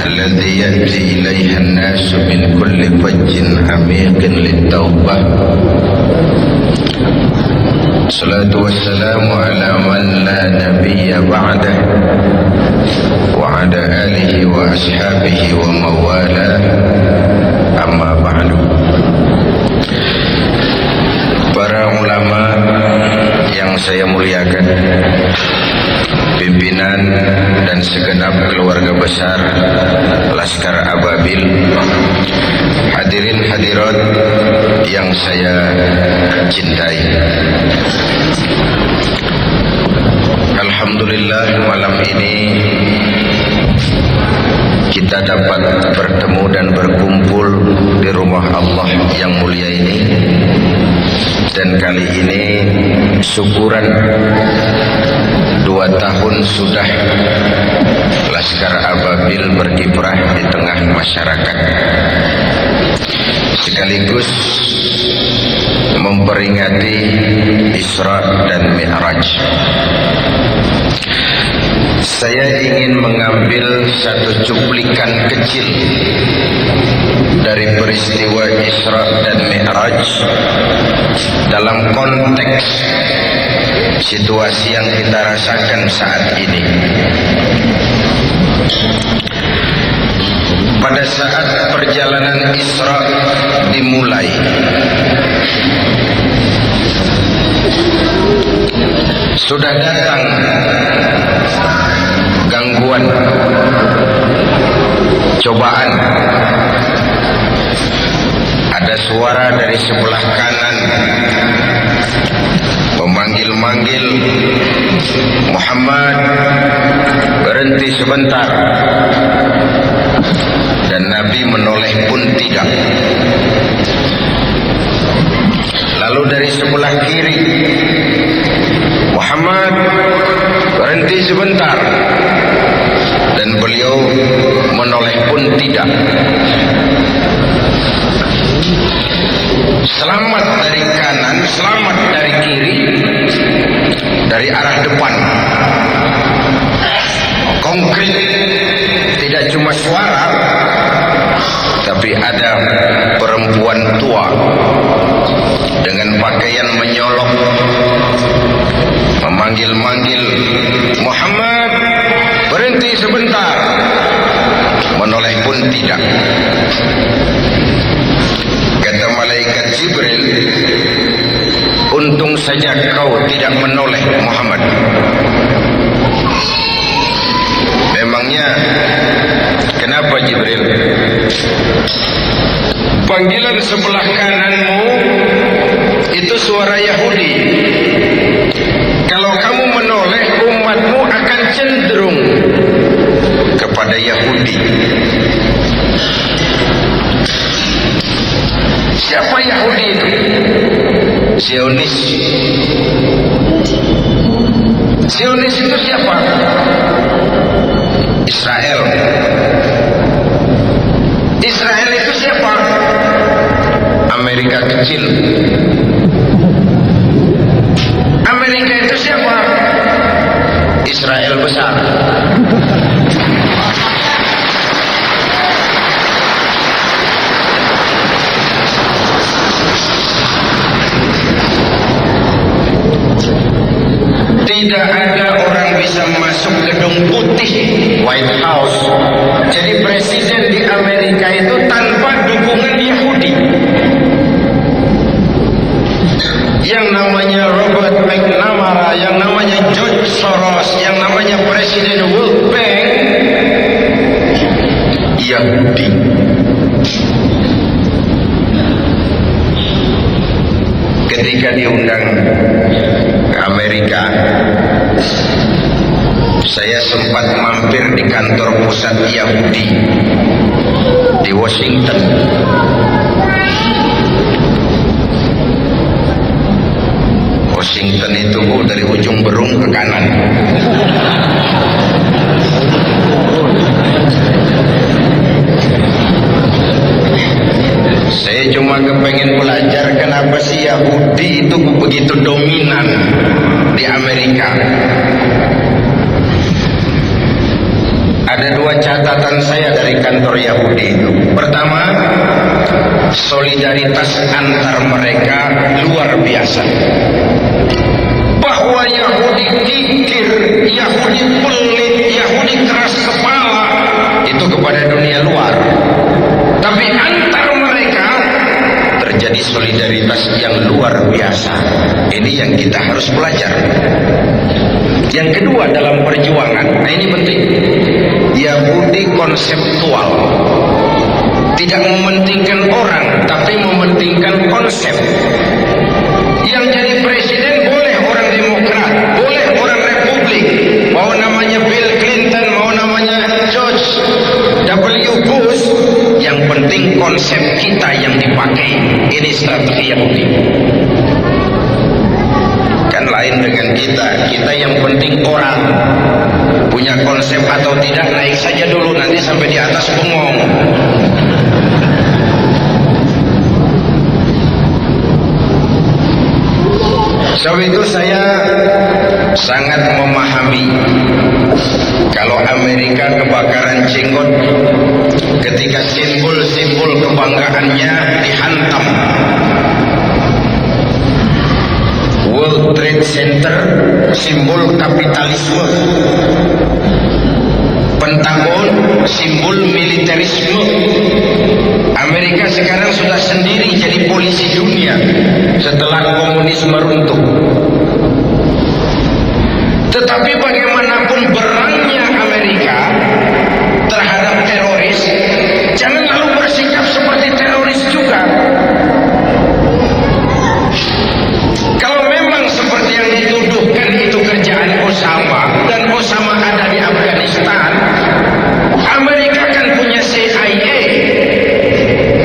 الذي يأتي إليها الناس من كل فج عميق للتوبة. الصلاة والسلام على من لا نبي بعده وعلى آله وأصحابه ومن والاه. أما بعد. Para ulama yang saya muliakan, pimpinan dan segenap keluarga besar Laskar Ababil, hadirin hadirat yang saya cintai. Alhamdulillah, malam ini kita dapat bertemu dan berkumpul di rumah Allah yang mulia ini. Dan kali ini syukuran 2 tahun sudah Laskar Ababil berkiprah di tengah masyarakat, sekaligus memperingati Isra dan Mi'raj. Saya ingin mengambil satu cuplikan kecil dari peristiwa Isra dan Mi'raj dalam konteks situasi yang kita rasakan saat ini. Pada saat perjalanan Isra dimulai, sudah datang gangguan, cobaan. Ada suara dari sebelah kanan memanggil-manggil, Muhammad, berhenti sebentar. Dan Nabi menoleh pun tidak. Lalu dari sebelah kiri, Muhammad, berhenti sebentar. Dan beliau menoleh pun tidak. Selamat dari kanan, selamat dari kiri, dari arah depan. Konkret, tidak cuma suara, tapi ada perempuan tua dengan pakaian menyolok, memanggil-manggil, Muhammad, berhenti sebentar. Menoleh pun tidak. Kata malaikat Jibril, untung saja kau tidak menoleh Muhammad. Memangnya kenapa Jibril? Panggilan sebelah kananmu itu suara Yahudi. Kalau kamu menoleh, umatmu akan cenderung kepada Yahudi. Siapa Yahudi itu? Zionis. Zionis itu siapa? Israel. Israel itu siapa? Amerika kecil. Amerika itu siapa? Israel besar. Tidak ada orang bisa masuk gedung putih, White House, jadi presiden di Amerika itu tanpa dukungan Yahudi. Yang namanya Robert McNamara, yang namanya George Soros, yang namanya Presiden World Bank, Yahudi. Ketika diundang ke Amerika, saya sempat mampir di kantor pusat Yahudi di Washington. Washington itu dari ujung Berung ke kanan. Saya cuma kepengen belajar kenapa sih Yahudi itu begitu dominan di Amerika. Ada dua catatan saya dari kantor Yahudi itu. Pertama, solidaritas antar mereka luar biasa. Bahwa Yahudi kikir, Yahudi pelit, Yahudi keras kepala, itu kepada dunia luar. Tapi antar mereka terjadi solidaritas yang luar biasa. Ini yang kita harus belajar. Yang kedua dalam perjuangan, nah ini penting, Yahudi konseptual, tidak mementingkan orang, tapi mementingkan konsep. Yang jadi presiden boleh orang Demokrat, boleh orang Republik, mau namanya Bill Clinton, mau namanya George W. Bush, yang penting konsep kita yang dipakai. Ini strategi Yahudi. Kan lain dengan kita yang penting orang punya konsep atau tidak, naik saja dulu, nanti sampai di atas bengong. Sebab itu saya sangat memahami kalau Amerika kebakaran jenggot ketika simbol-simbol kebanggaannya dihantam. World Trade Center, simbol kapitalisme. Pentagon, simbol militerisme. Amerika sekarang sudah sendiri jadi polisi dunia setelah komunisme runtuh. Tetapi bagaimanapun berangnya Amerika terhadap teroris, jangan lalu bersikap seperti teroris juga. Kalau memang seperti yang dituduhkan itu kerjaan Osama, dan Osama ada di Afghanistan, Amerika kan punya CIA,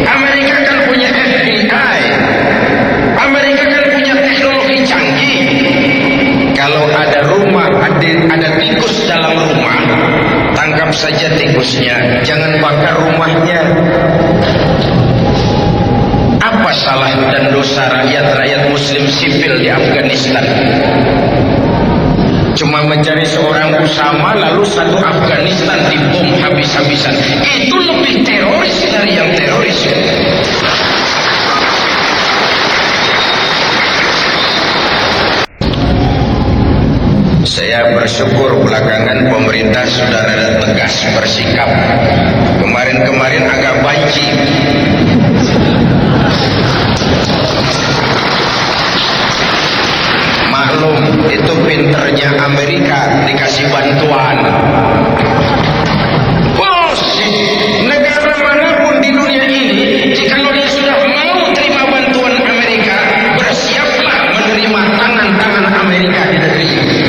Amerika kan punya FBI, Amerika kan punya teknologi canggih. Kalau ada rumah, ada tikus dalam rumah, tangkap saja tikusnya, jangan bakar rumahnya. Apa salah dan dosa rakyat muslim sipil di Afghanistan? Cuma mencari seorang Usama, lalu satu Afghanistan dibom habis-habisan. Itu lebih teroris dari yang teroris. Saya bersyukur belakangan pemerintah sudah rada tegas bersikap. Kemarin-kemarin agak banci. Maklum, itu pinternya Amerika, dikasih bantuan. Bos, negara manapun di dunia ini, jikalau dia sudah mau terima bantuan Amerika, bersiaplah menerima tangan-tangan Amerika di negeri ini.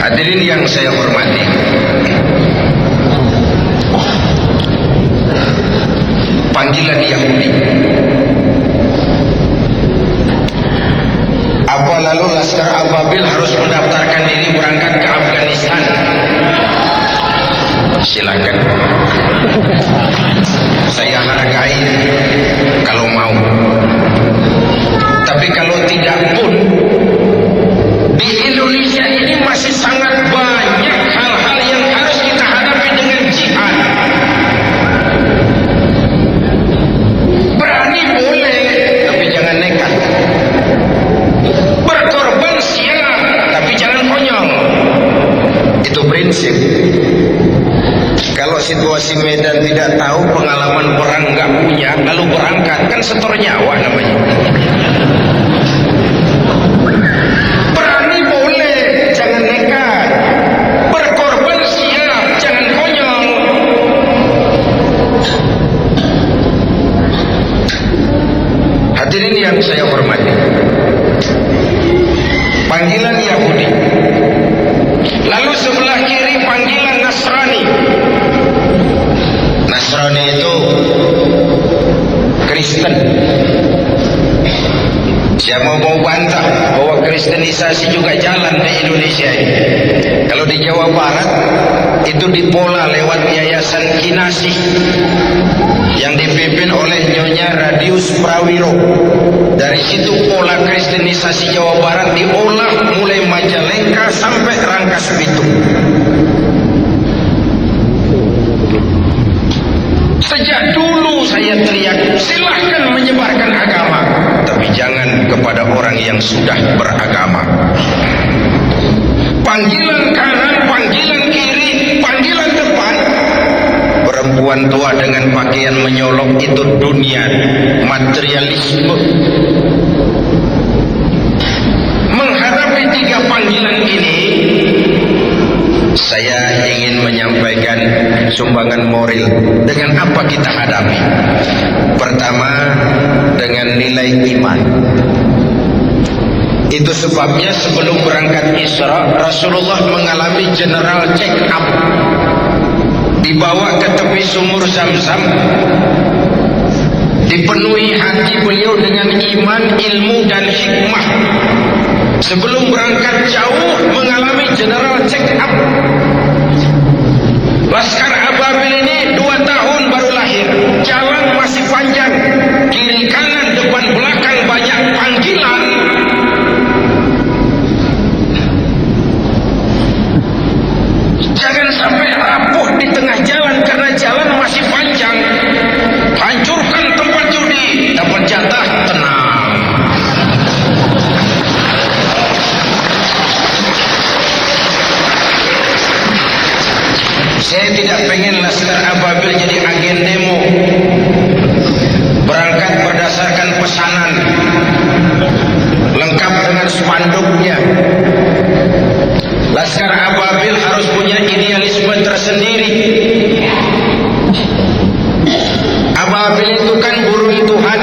Hadirin yang saya hormati, panggilan Yahudi. Apa lalu Laskar Ababil harus mendaftarkan diri berangkat ke Afghanistan? Silakan. Saya hargai kalau mau. Tapi kalau tidak pun, di Indonesia ini masih sangat banyak hal-hal yang harus kita hadapi dengan jihad. Berani boleh, tapi jangan nekat. Berkorban siap, tapi jangan konyol. Itu prinsip. Kalau situasi medan tidak tahu, pengalaman perang nggak punya, lalu berangkat, kan setor nyawa namanya. Berani boleh, jangan nekat. Berkorban siap, jangan konyol. Hadirin yang saya hormati, panggilan Yahudi. Lalu sebelah kiri panggilan Nasrani. Nasrani itu Kristen. Siapa mau bantah bahwa kristenisasi juga jalan di Indonesia ini? Kalau di Jawa Barat itu dipola lewat Yayasan Kinasih yang dipimpin oleh Nyonya Radius Prawiro. Dari situ pola kristenisasi Jawa Barat diolah mulai beragama. Panggilan kanan, panggilan kiri, panggilan depan. Perempuan tua dengan pakaian menyolok itu dunia, materialisme. Menghadapi tiga panggilan ini, saya ingin menyampaikan sumbangan moral. Dengan apa kita hadapi? Pertama, dengan nilai iman. Itu sebabnya sebelum berangkat Isra, Rasulullah mengalami general check up. Dibawa ke tepi sumur Zam-Zam, dipenuhi hati beliau dengan iman, ilmu dan hikmah. Sebelum berangkat jauh mengalami general check up. Laskar Ababil ini 2 tahun baru lahir, jalan masih panjang, kiri kanan depan belakang banyak panggilan. Jangan sampai rapuh di tengah jalan karena jalan masih panjang. Hancurkan tempat judi, dapat jatah, tenang. Saya tidak pengen Laskar Ababil jadi agen demo. Berangkat berdasarkan pesanan, lengkap dengan spanduknya. Laskar Ababil harus punya idealisme tersendiri. Ababil itu kan burung Tuhan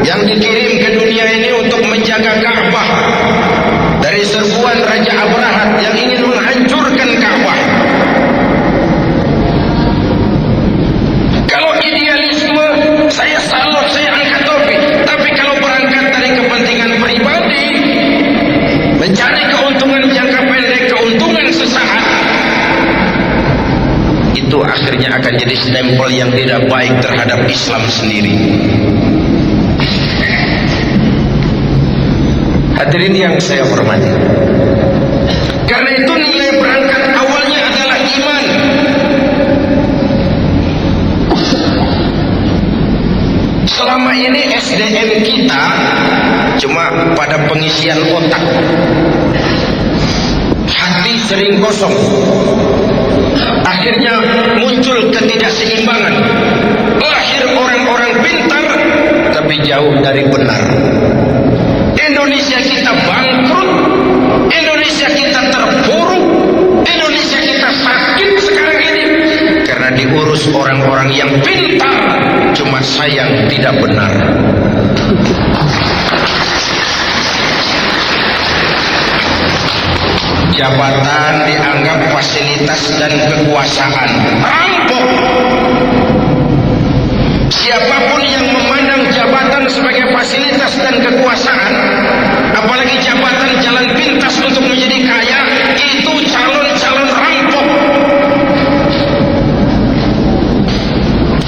yang dikirim ke dunia ini untuk menjaga Ka'bah dari serbuan Raja Abrahat yang ingin menghancurkan Ka'bah. Kalau idealisme, saya salut, saya angkat topi. Tapi kalau berangkat dari kepentingan pribadi, mencari keuntungan jangka pendek, keuntungan sesaat, itu akhirnya akan jadi stempel yang tidak baik terhadap Islam sendiri. Hadirin yang saya hormati, karena itu nilai berangkat awalnya adalah iman. Selama ini SDM kita cuma pada pengisian otak, hati sering kosong. Akhirnya muncul ketidakseimbangan. Lahir orang-orang pintar tapi jauh dari benar. Indonesia kita bangkrut, Indonesia kita terpuruk, Indonesia kita sakit sekarang ini karena diurus orang-orang yang pintar, cuma sayang tidak benar. Jabatan dianggap fasilitas dan kekuasaan. Rampok. Siapapun yang memandang jabatan sebagai fasilitas dan kekuasaan, apalagi jabatan jalan pintas untuk menjadi kaya, itu calon-calon rampok.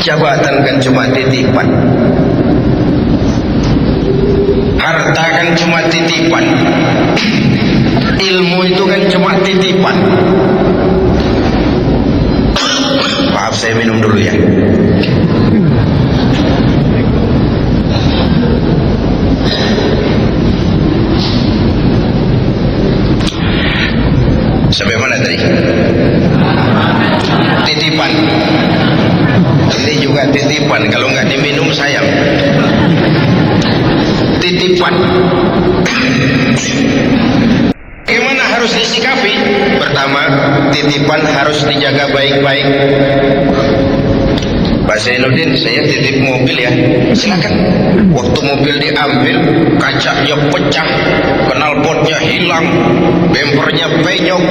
Jabatan kan cuma titipan, harta kan cuma titipan, ilmu itu kan cuma titipan. Maaf, saya minum dulu ya. Sampai mana tadi? Titipan. Ini juga titipan, kalau nggak diminum sayang. Titipan. Bagaimana harus disikapi? Pertama, titipan harus dijaga baik-baik. Pak Zainuddin, saya titip mobil ya. Silakan. Waktu mobil diambil, kacanya pecah, knalpotnya hilang, bempernya penyok.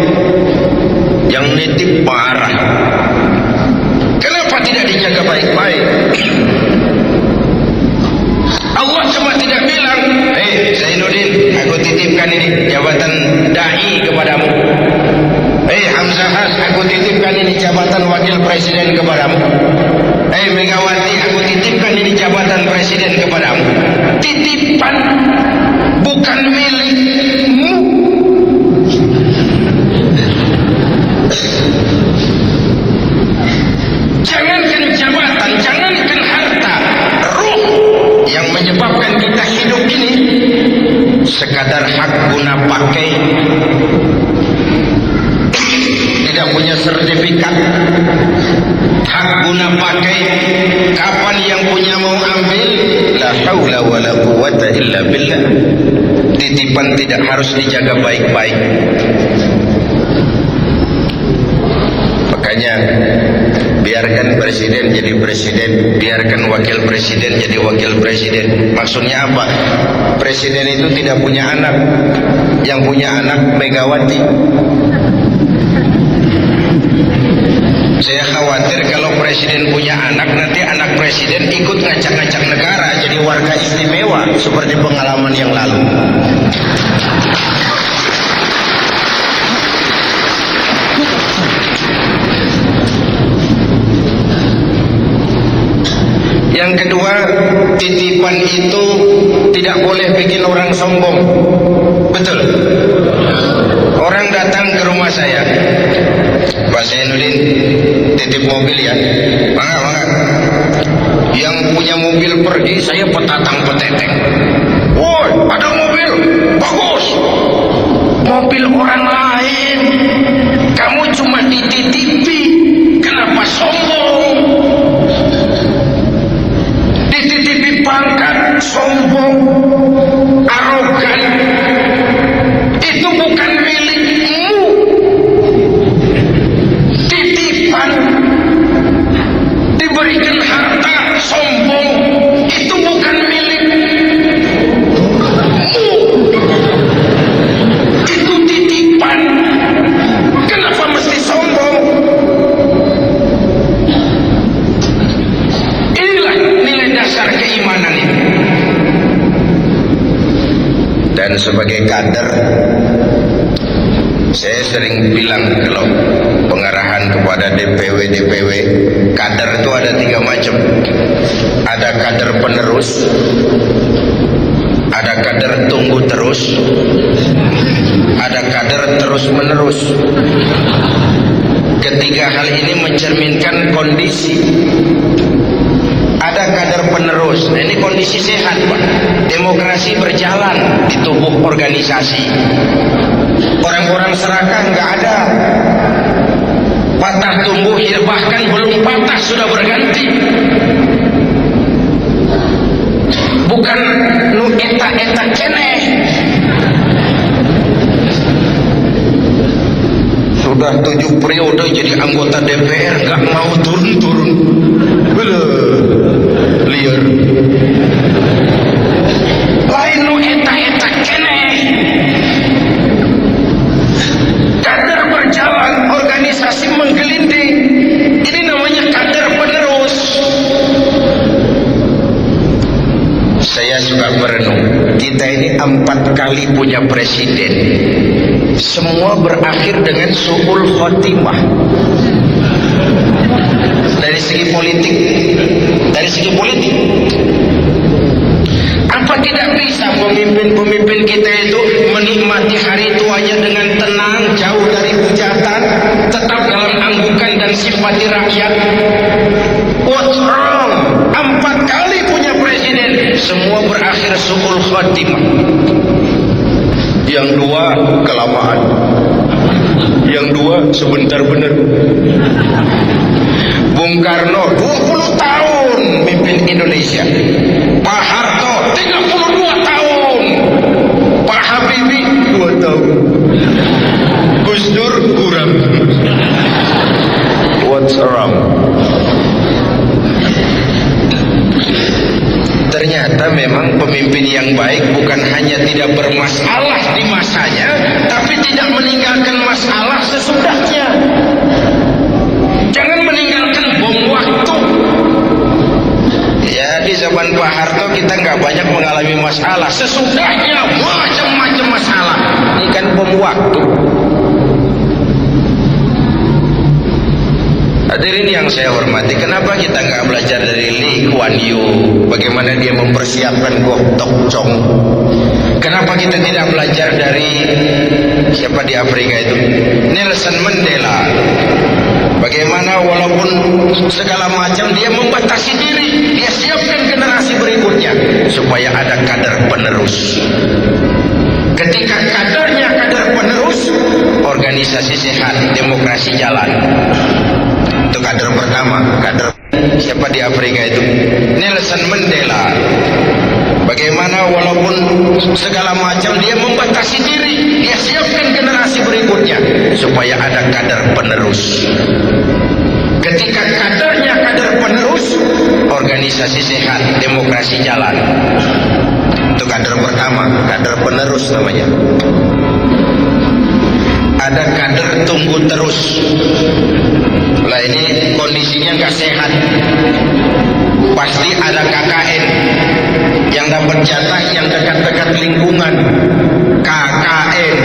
Yang nitip parah. Kenapa tidak dijaga baik-baik? Allah cuma tidak bilang, "Hei Zainuddin, aku titipkan ini jabatan dai kepadamu. Hei Hamzahas, aku titipkan ini jabatan wakil presiden kepadamu. Hei Megawati, aku titipkan ini jabatan presiden kepadamu." Titipan, bukan milikmu. Jangankan jabatan, jangankan harta, ruh yang menyebabkan kita hidup ini sekadar hak guna pakai, tidak punya sertifikat hak guna pakai, kapan yang punya mau ambil? La haula wala quwata illa billah. Titipan tidak harus dijaga baik-baik. Makanya biarkan presiden jadi presiden, biarkan wakil presiden jadi wakil presiden. Maksudnya apa? Presiden itu tidak punya anak, yang punya anak Megawati. Saya khawatir kalau presiden punya anak, nanti anak presiden ikut ngacak-ngacak negara jadi warga istimewa seperti pengalaman yang lalu. Yang kedua, titipan itu tidak boleh bikin orang sombong. Betul? Orang datang ke rumah saya, Pak Zainuddin, titip mobil ya. Mangga. Yang punya mobil pergi, saya petatang peteteng. Woi, ada mobil, bagus. Mobil orang lain, kamu cuma dititipi. Kenapa sombong? Dititipi pangkat, sombong, arogan. Itu bukan milikmu. Titipan, diberikan harta, sombong, itu bukan milikmu. Itu titipan. Kenapa mesti sombong? Inilah nilai dasar keimanan ini. Dan sebagai kader, saya sering bilang kalau pengarahan kepada DPW, kader itu ada 3 macam. Ada kader penerus, ada kader tunggu terus, ada kader terus menerus. Ketiga hal ini mencerminkan kondisi. Ada kader penerus. Nah, ini kondisi sehat, Pak. Demokrasi berjalan di tubuh organisasi. Orang-orang serakah nggak ada. Patah tumbuh, bahkan belum patah sudah berganti. Bukan nu eta keneh. Sudah 7 periode jadi anggota DPR nggak mau turun-turun. Liar. Lain nu eta keneh. Kader berjalan, organisasi menggelinding. Ini namanya kader penerus. Saya suka merenung. Kita ini 4 kali punya presiden. Semua berakhir dengan su'ul khotimah. Dari segi politik, apa tidak bisa pemimpin-pemimpin kita itu menikmati hari tuanya dengan tenang, jauh dari hujatan, tetap dalam anggukan dan simpati rakyat? What's wrong? 4 kali punya presiden, semua berakhir su'ul khotimah. Yang 2 kelamaan, yang 2 sebentar benar. Bung Karno 20 tahun mimpin Indonesia, Pak Harto 32 tahun, Pak Habibie 2 tahun, Gus Dur kurang. What's wrong? Ternyata memang pemimpin yang baik bukan hanya tidak bermasalah di masanya, tapi tidak meninggalkan masalah sesudahnya. Jangan meninggalkan bom waktu. Ya, di zaman Pak Harto kita nggak banyak mengalami masalah. Sesudahnya macam-macam masalah. Ini kan bom waktu. Hadirin yang saya hormati, kenapa kita nggak belajar dari Lee Kuan Yew, bagaimana dia mempersiapkan Goh Tok Chong? Kenapa kita tidak belajar dari siapa di Afrika itu, Nelson Mandela? Bagaimana walaupun segala macam dia membatasi diri, dia siapkan generasi berikutnya supaya ada kader penerus. Ketika kadernya kader penerus, organisasi sehat, demokrasi jalan. Itu kader pertama. Kader siapa di Afrika itu? Nelson Mandela. Bagaimana walaupun segala macam dia membatasi diri, dia siapkan generasi berikutnya supaya ada kader penerus. Ketika kadernya kader penerus, organisasi sehat, demokrasi jalan. Itu kader pertama, kader penerus namanya. Ada kader tunggu terus. Lah ini kondisinya nggak sehat. Pasti ada KKN yang dapat jatah yang dekat-dekat lingkungan. KKN.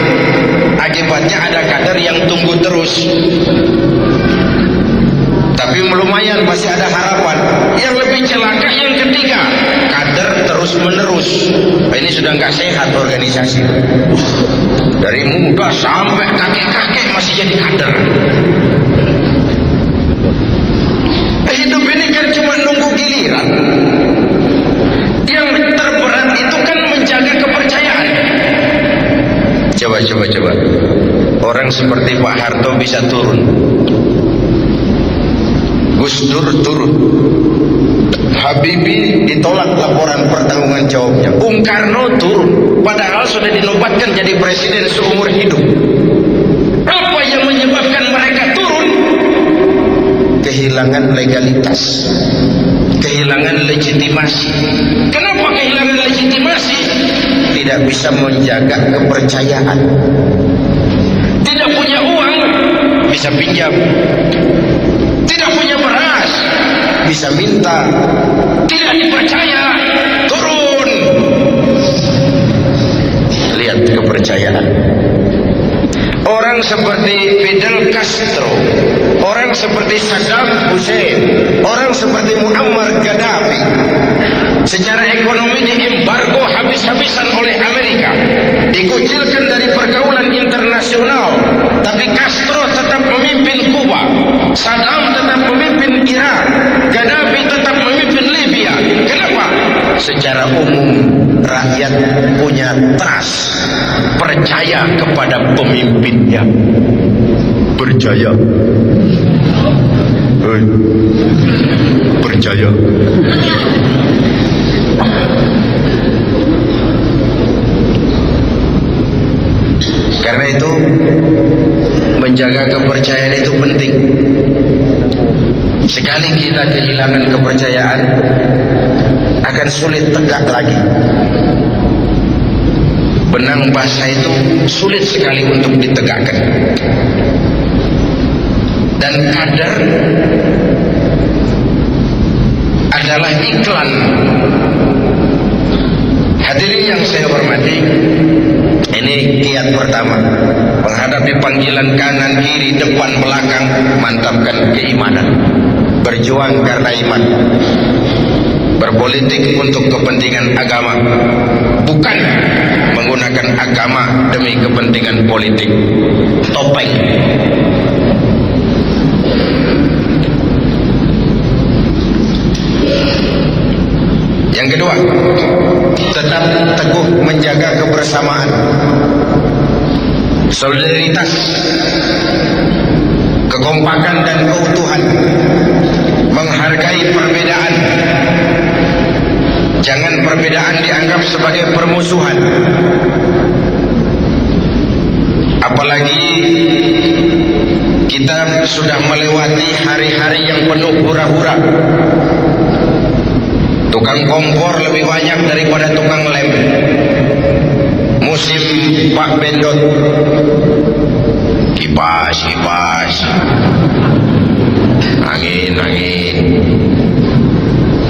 Akibatnya ada kader yang tunggu terus. Tapi lumayan masih ada harapan. Yang lebih celaka yang ketiga, kader terus menerus. Ini sudah nggak sehat organisasi. Dari muda sampai kakek-kakek masih jadi kader. Hidup ini kan cuma nunggu giliran. Yang terberat itu kan menjaga kepercayaan. Coba. Orang seperti Pak Harto bisa turun. Gus Dur turun. Habibie ditolak laporan pertanggungan jawabnya. Bung Karno turun. Padahal sudah dinobatkan jadi presiden seumur hidup. Apa yang menyebabkan mereka turun? Kehilangan legalitas, kehilangan legitimasi. Kenapa kehilangan legitimasi? Tidak bisa menjaga kepercayaan. Tidak punya uang, bisa pinjam. Tidak punya beras, bisa minta. Tidak dipercaya, turun. Lihat kepercayaan. Orang seperti Fidel Castro, orang seperti Saddam Hussein, orang seperti Muammar Gaddafi, secara ekonomi diembargo habis-habisan oleh Amerika, dikucilkan dari pergaulan internasional. Tapi Castro tetap memimpin Kuba, Saddam tetap memimpin Irak, Gaddafi tetap memimpin Libya. Kenapa? Secara umum rakyat punya trust, percaya kepada pemimpinnya. Percaya. Percaya. Karena itu menjaga kepercayaan itu penting. Sekali kita kehilangan kepercayaan, akan sulit tegak lagi. Benang basah itu sulit sekali untuk ditegakkan. Dan kader adalah iklan. Hadirin yang saya hormati, ini kiat pertama. Menghadapi panggilan kanan, kiri, depan, belakang, mantapkan keimanan. Berjuang karena iman. Berpolitik untuk kepentingan agama, bukan menggunakan agama demi kepentingan politik. Topeng. Yang kedua, tetap teguh menjaga kebersamaan, solidaritas, kekompakan dan keutuhan, menghargai perbedaan. Jangan perbedaan dianggap sebagai permusuhan. Apalagi kita sudah melewati hari-hari yang penuh hura-hura. Tukang kompor lebih banyak daripada tukang lem. Musim Pak Bendot, kipas, angin.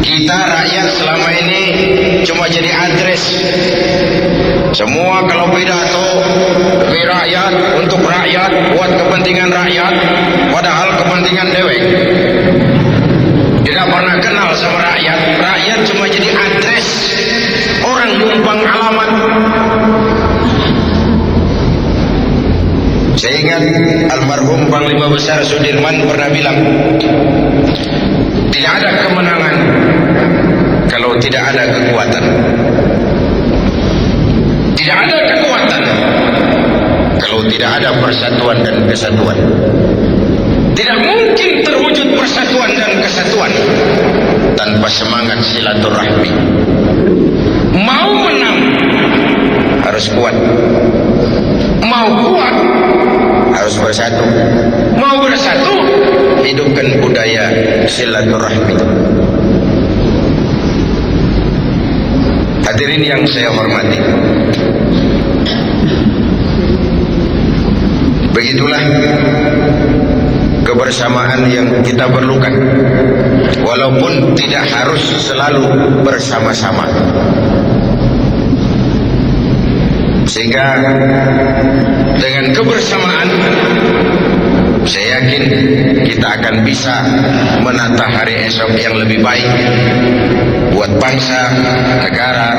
Kita rakyat selama ini cuma jadi address. Semua kalau pidato demi rakyat, untuk rakyat, buat kepentingan rakyat, padahal kepentingan dewek. Tidak pernah kenal sama rakyat. Rakyat cuma jadi address. Orang numpang alamat. Saya ingat almarhum Panglima Besar Sudirman pernah bilang, tidak ada kemenangan kalau tidak ada kekuatan. Tidak ada kekuatan tidak ada persatuan dan kesatuan. Tidak mungkin terwujud persatuan dan kesatuan tanpa semangat silaturahmi. Mau menang harus kuat. Mau kuat harus bersatu. Mau bersatu, hidupkan budaya silaturahmi. Hadirin yang saya hormati, begitulah kebersamaan yang kita perlukan, walaupun tidak harus selalu bersama-sama. Sehingga dengan kebersamaan, saya yakin kita akan bisa menata hari esok yang lebih baik buat bangsa, negara,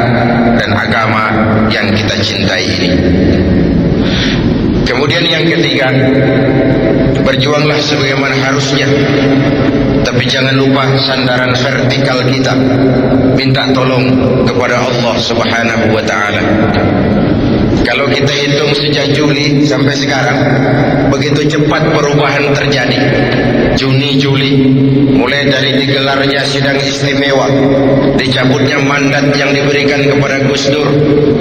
dan agama yang kita cintai ini. Kemudian yang ketiga, berjuanglah sebagaimana harusnya, tapi jangan lupa sandaran vertikal kita, minta tolong kepada Allah Subhanahu wa ta'ala. Kalau kita hitung sejak Juli sampai sekarang, begitu cepat perubahan terjadi. Juni, Juli, mulai dari digelarnya sidang istimewa, dicabutnya mandat yang diberikan kepada Gus Dur,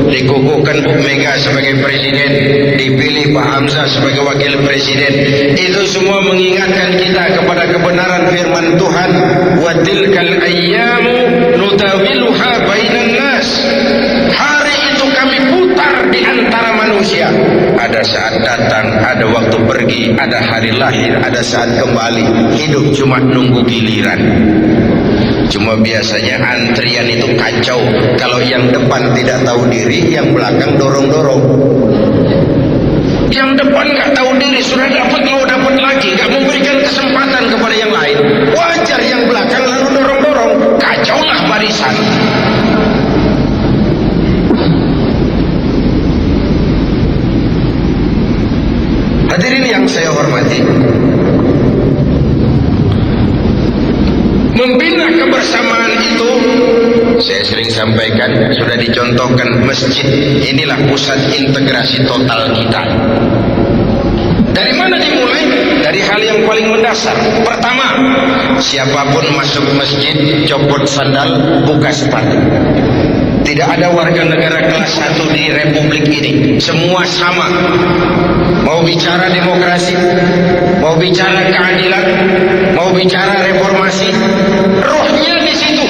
dikukuhkan Bu Mega sebagai presiden, dipilih Pak Hamzah sebagai wakil presiden. Itu semua mengingatkan kita kepada kebenaran firman Tuhan, wa tilkal ayyamu nutawiluha bainan nas. Hari itu kami putar di antara manusia. Ada saat datang, ada waktu pergi, ada hari lahir, ada saat kembali. Hidup cuma nunggu giliran. Cuma biasanya antrian itu kacau. Kalau yang depan tidak tahu diri, yang belakang dorong-dorong. Yang depan gak tahu diri, sudah dapat mau dapat lagi, gak memberikan kesempatan kepada yang lain. Wajar yang belakang lalu dorong-dorong. Kacaulah barisan. Hadirin yang saya hormati, membina kebersamaan itu, saya sering sampaikan, sudah dicontohkan masjid. Inilah pusat integrasi total kita. Dari mana dimulai? Dari hal yang paling mendasar. Pertama, siapapun masuk masjid, copot sandal, buka sepatu. Tidak ada warga negara kelas 1 di republik ini. Semua sama. Mau bicara demokrasi, mau bicara keadilan, mau bicara reformasi, rohnya di situ.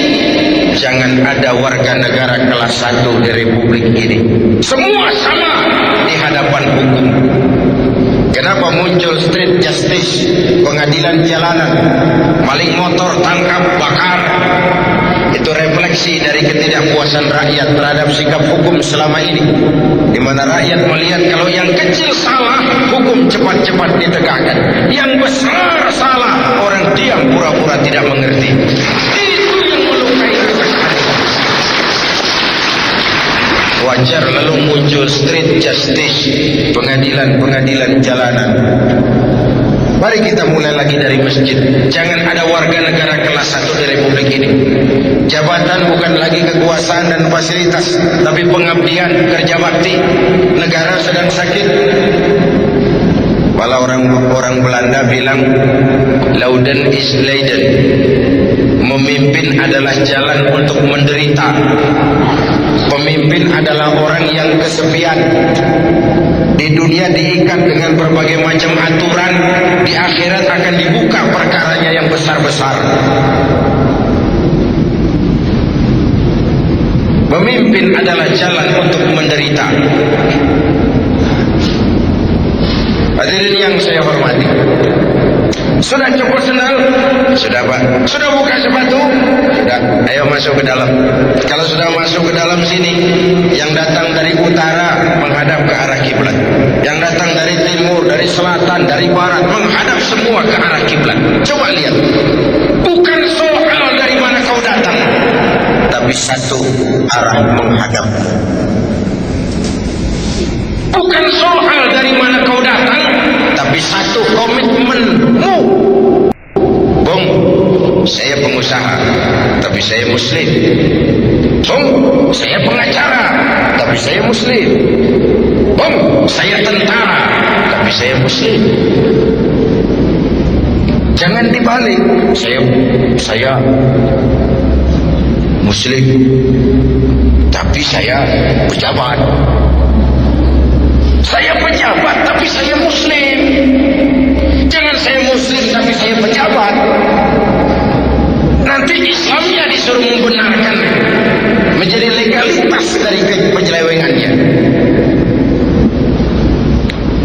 Jangan ada warga negara kelas 1 di republik ini. Semua sama di hadapan hukum. Kenapa muncul street justice, pengadilan jalanan, maling motor tangkap, bakar? Itu refleksi dari ketidakpuasan rakyat terhadap sikap hukum selama ini, di mana rakyat melihat kalau yang kecil salah, hukum cepat-cepat ditegakkan. Yang besar salah, orang diam pura-pura tidak mengerti. Itu yang melukai kita sekali. Wajar lalu muncul street justice, pengadilan jalanan. Mari kita mulai lagi dari masjid. Jangan ada warga negara kelas 1 di republik ini. Jabatan bukan lagi kekuasaan dan fasilitas, tapi pengabdian, kerja bakti. Negara sedang sakit. Walau orang Belanda bilang, Lauden is Leiden. Memimpin adalah jalan untuk menderita. Pemimpin adalah orang yang kesepian. Di dunia diikat dengan berbagai macam aturan, di akhirat akan dibuka perkaranya yang besar-besar. Pemimpin adalah jalan untuk menderita. Hadirin yang saya hormati, sudah copot sendal? Sudah Pak. Sudah buka sepatu? Sudah. Ayo masuk ke dalam. Kalau sudah masuk ke dalam sini, yang datang dari utara menghadap ke arah kiblat, yang datang dari timur, dari selatan, dari barat menghadap semua ke arah kiblat. Coba lihat. Bukan soal dari mana kau datang, tapi satu arah menghadap. Bukan soal dari mana kau datang, tapi satu komitmenmu. Bung, saya pengusaha, tapi saya muslim. Bung, saya pengacara, tapi saya muslim. Bung, saya tentara, saya muslim. Jangan dibalik, saya muslim tapi saya pejabat. Saya pejabat tapi saya muslim. Jangan saya muslim tapi saya pejabat. Nanti Islamnya disuruh membenarkan, menjadi legalitas dari penyelewengannya.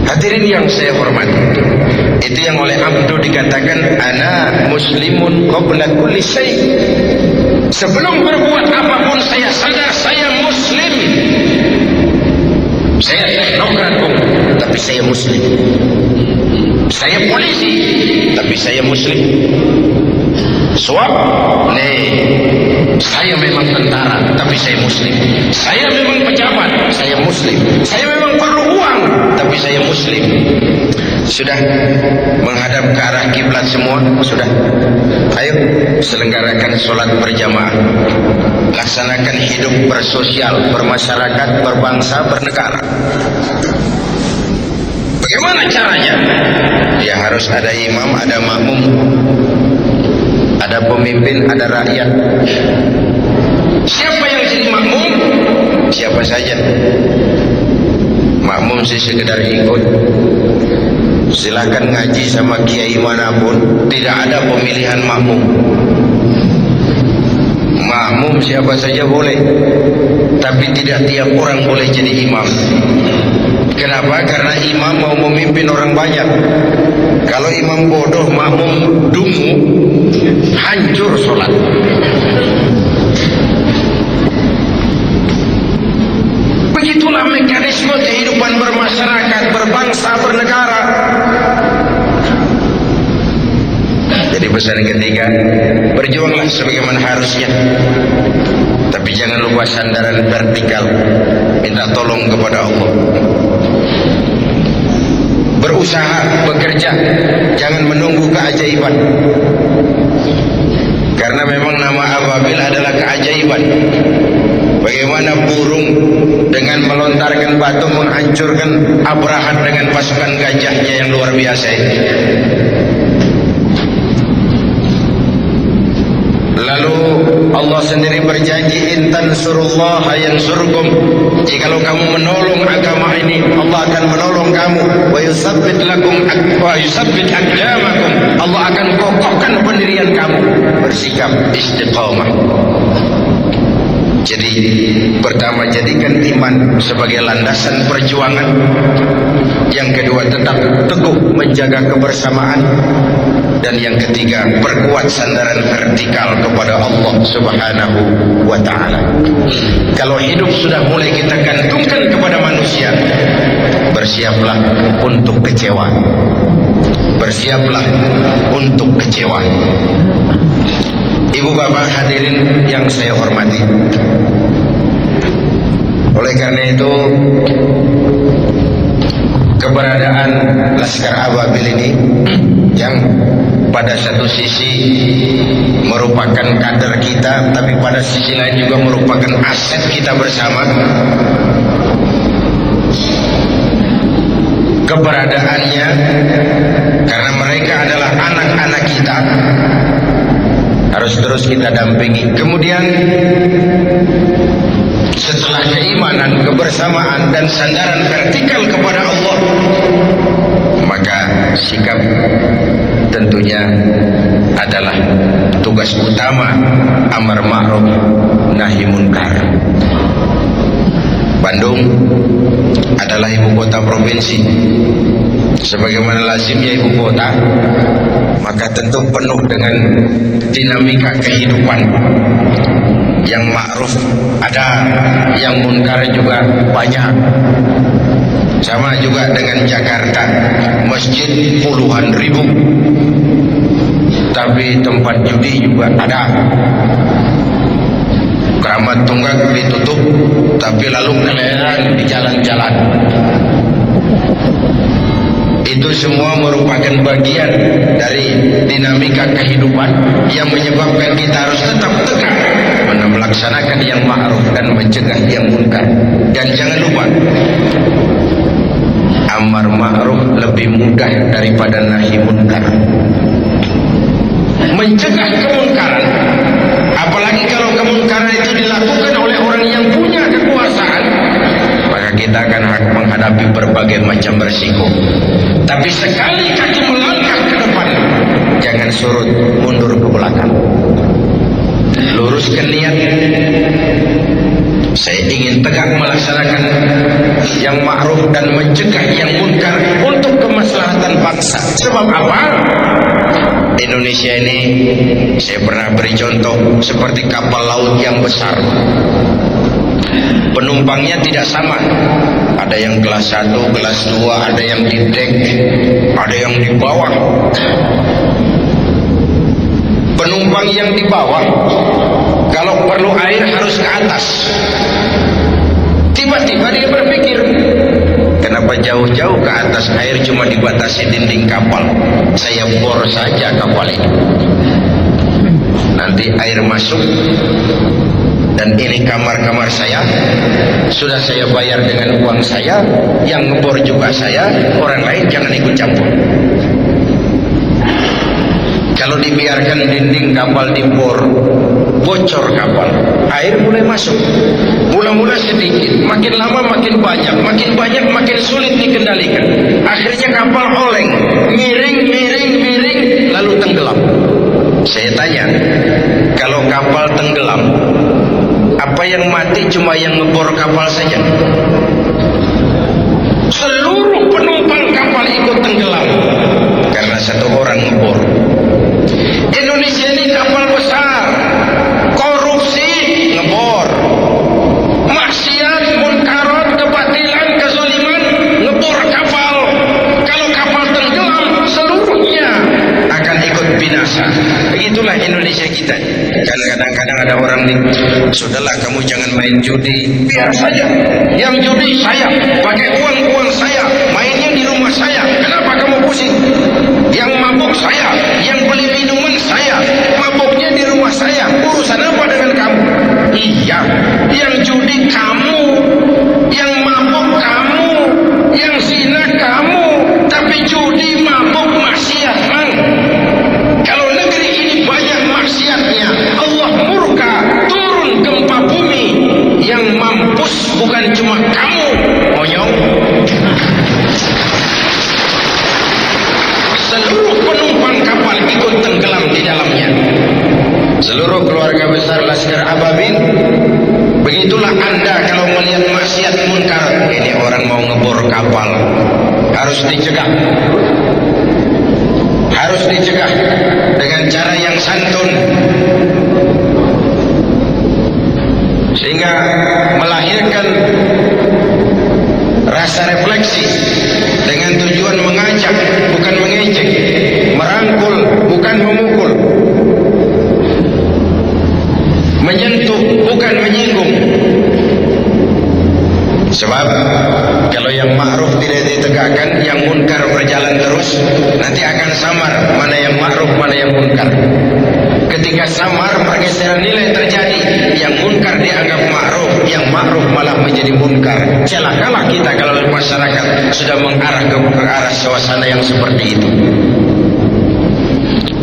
Hadirin yang saya hormati, itu yang oleh Abdu dikatakan ana muslimun qabla kulli syai'. Sebelum berbuat apapun saya sadar saya muslim. Saya teknokrat, tapi saya muslim. Saya polisi, tapi saya muslim. Suap, saya memang tentara, tapi saya muslim. Saya memang pejabat, saya muslim. Saya memang perlu uang, tapi saya muslim. Sudah menghadap ke arah kiblat semua? Sudah. Ayo selenggarakan sholat berjamaah. Laksanakan hidup bersosial, bermasyarakat, berbangsa, bernegara. Bagaimana caranya? Ya harus ada imam, ada makmum, ada pemimpin, ada rakyat. Siapa yang jadi makmum? Siapa saja. Makmum sih sekedar ikut. Silakan ngaji sama kiai manapun, tidak ada pemilihan makmum. Makmum siapa saja boleh, tapi tidak tiap orang boleh jadi imam. Kenapa? Karena imam mau memimpin orang banyak. Kalau imam bodoh, makmum dungu, hancur sholat. Begitulah mekanisme kehidupan bermasyarakat, berbangsa, bernegara. Jadi pesan ketiga, berjuanglah sebagaimana harusnya, tapi jangan lupa sandaran vertikal. Minta tolong kepada Allah. Berusaha, bekerja, jangan menunggu keajaiban. Karena memang nama ababil adalah keajaiban. Bagaimana burung dengan melontarkan batu menghancurkan Abrahat dengan pasukan gajahnya yang luar biasa ini. Lalu Allah sendiri berjanji, in tansurullaha yansurkum. Jikalau kamu menolong agama ini, Allah akan menolong kamu. Wa yusabbit lakum wa yusabbit aqdamakum. Allah akan kokohkan pendirian kamu. Bersikap istiqamah. Jadi pertama, jadikan iman sebagai landasan perjuangan. Yang kedua, tetap teguh menjaga kebersamaan. Dan yang ketiga, perkuat sandaran vertikal kepada Allah Subhanahu wa ta'ala. Kalau hidup sudah mulai kita gantungkan kepada manusia, bersiaplah untuk kecewa. Bersiaplah untuk kecewa. Ibu bapak hadirin yang saya hormati, oleh karena itu keberadaan Laskar Ababil ini yang pada satu sisi merupakan kader kita, tapi pada sisi lain juga merupakan aset kita bersama. Keberadaannya karena mereka adalah anak-anak kita, harus terus kita dampingi. Kemudian setelah keimanan, kebersamaan dan sandaran vertikal kepada Allah, maka sikap tentunya adalah tugas utama amar ma'ruf nahi munkar. Bandung adalah ibu kota provinsi. Sebagaimana lazimnya ibu kota, maka tentu penuh dengan dinamika kehidupan. Yang ma'ruf ada, yang munkar juga banyak. Sama juga dengan Jakarta, masjid puluhan ribu, tapi tempat judi juga ada. Keramat Tunggak ditutup, tapi lalu keleran di jalan-jalan. Itu semua merupakan bagian dari dinamika kehidupan yang menyebabkan kita harus tetap tegak melaksanakan yang ma'ruf dan mencegah yang munkar. Dan jangan lupa, amar ma'ruf lebih mudah daripada nahi munkar. Mencegah kemungkaran, apalagi kalau kemungkaran itu dilakukan oleh orang yang punya kekuasaan, maka kita akan menghadapi berbagai macam resiko. Tapi sekali kaki melangkah ke depan, jangan surut mundur ke belakang. Luruskan niat. Saya ingin tegak melaksanakan yang ma'ruf dan mencegah yang munkar untuk kemaslahatan bangsa. Sebab apa? Indonesia ini, saya pernah beri contoh seperti kapal laut yang besar. Penumpangnya tidak sama. Ada yang kelas 1, kelas 2, ada yang di dek, ada yang di bawah. Penumpang yang di bawah, kalau perlu air harus ke atas. Tiba-tiba dia berpikir, kenapa jauh-jauh ke atas, air cuma dibatasi dinding kapal, saya bor saja kapal ini, nanti air masuk. Dan ini kamar-kamar saya, sudah saya bayar dengan uang saya, yang ngebor juga saya, orang lain jangan ikut campur. Kalau dibiarkan dinding kapal dibor, bocor kapal, air mulai masuk. Mula-mula sedikit, makin lama makin banyak makin sulit dikendalikan. Akhirnya kapal oleng, miring, lalu tenggelam. Saya tanya, kalau kapal tenggelam, apa yang mati cuma yang ngebor kapal saja? Seluruh penumpang kapal ikut tenggelam karena satu orang ngebor. Indonesia ini kapal besar, korupsi ngebor, maksiat, munkarat, kebatilan, kezaliman ngebor kapal. Kalau kapal tenggelam, seluruhnya akan ikut binasa. Begitulah Indonesia kita. Kan kadang-kadang ada orang nih, sudahlah kamu jangan main judi, biar saja. Yang judi saya, pakai uang saya, mainnya di rumah saya. Kenapa kamu pusing? Yang mabuk saya, yang beli minuman saya, mabuknya di rumah saya. Urusan apa dengan kamu? Iya, yang judi kamu, yang mabuk kamu, yang zina kamu, tapi judi, mabuk, maksiat man. Kalau negeri ini banyak maksiatnya, Allah murka, turun gempa bumi. Yang mampus bukan cuma kamu, monyong. Seluruh penumpang kapal ikut tenggelam di dalamnya. Seluruh keluarga besar Laskar Ababil. Begitulah Anda kalau melihat maksiat munkar, ini orang mau ngebor kapal, harus dicegah. Harus dicegah dengan cara yang santun, sehingga melahirkan rasa refleksi dengan tujuan mengajak bukan mengejek, merangkul bukan memukul, menyentuh bukan menyinggung. Sebab kalau yang ma'ruf tidak ditegakkan, yang munkar berjalan terus, nanti akan samar mana yang ma'ruf mana yang munkar. Ketika samar, pergeseran nilai terjadi. Yang munkar dianggap ma'ruf, yang ma'ruf malah menjadi munkar. Celakalah kita kalau masyarakat sudah mengarah ke arah suasana yang seperti itu.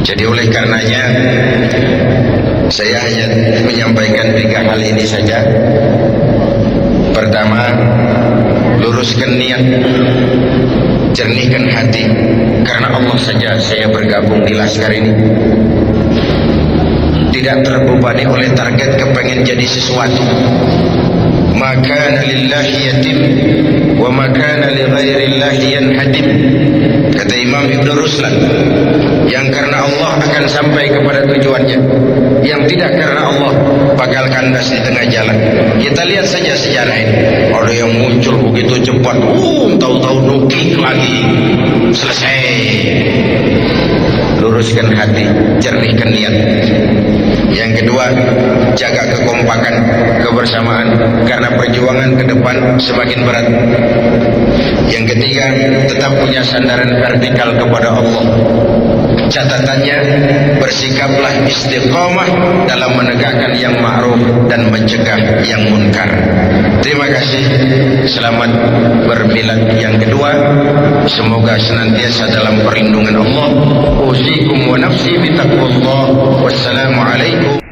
Jadi oleh karenanya, saya hanya menyampaikan 3 hal ini saja. Pertama, luruskan niat, jernihkan hati. Karena Allah saja saya bergabung di Laskar ini. Tidak terbebani oleh target kepengen jadi sesuatu. Maka lillahi yatim wa maka li ghairillahi yanhadim. Kata Imam Ibn Ruslan, yang karena Allah akan sampai kepada tujuannya, yang tidak karena Allah bakal kandas di tengah jalan. Kita lihat saja sejarah ini. Ada yang muncul begitu cepat, tahu-tahu nukik lagi, selesai. Luruskan hati, jernihkan niat. Yang kedua, jaga kekompakan, kebersamaan, karena perjuangan ke depan semakin berat. Yang ketiga, tetap punya sandaran vertikal kepada Allah. Catatannya, bersikaplah istiqamah dalam menegakkan yang ma'ruf dan mencegah yang munkar. Terima Terima kasih. Selamat bermilad yang kedua. Semoga senantiasa dalam perlindungan Allah. Usikum wa nafsi bitaqwallah. Wassalamualaikum.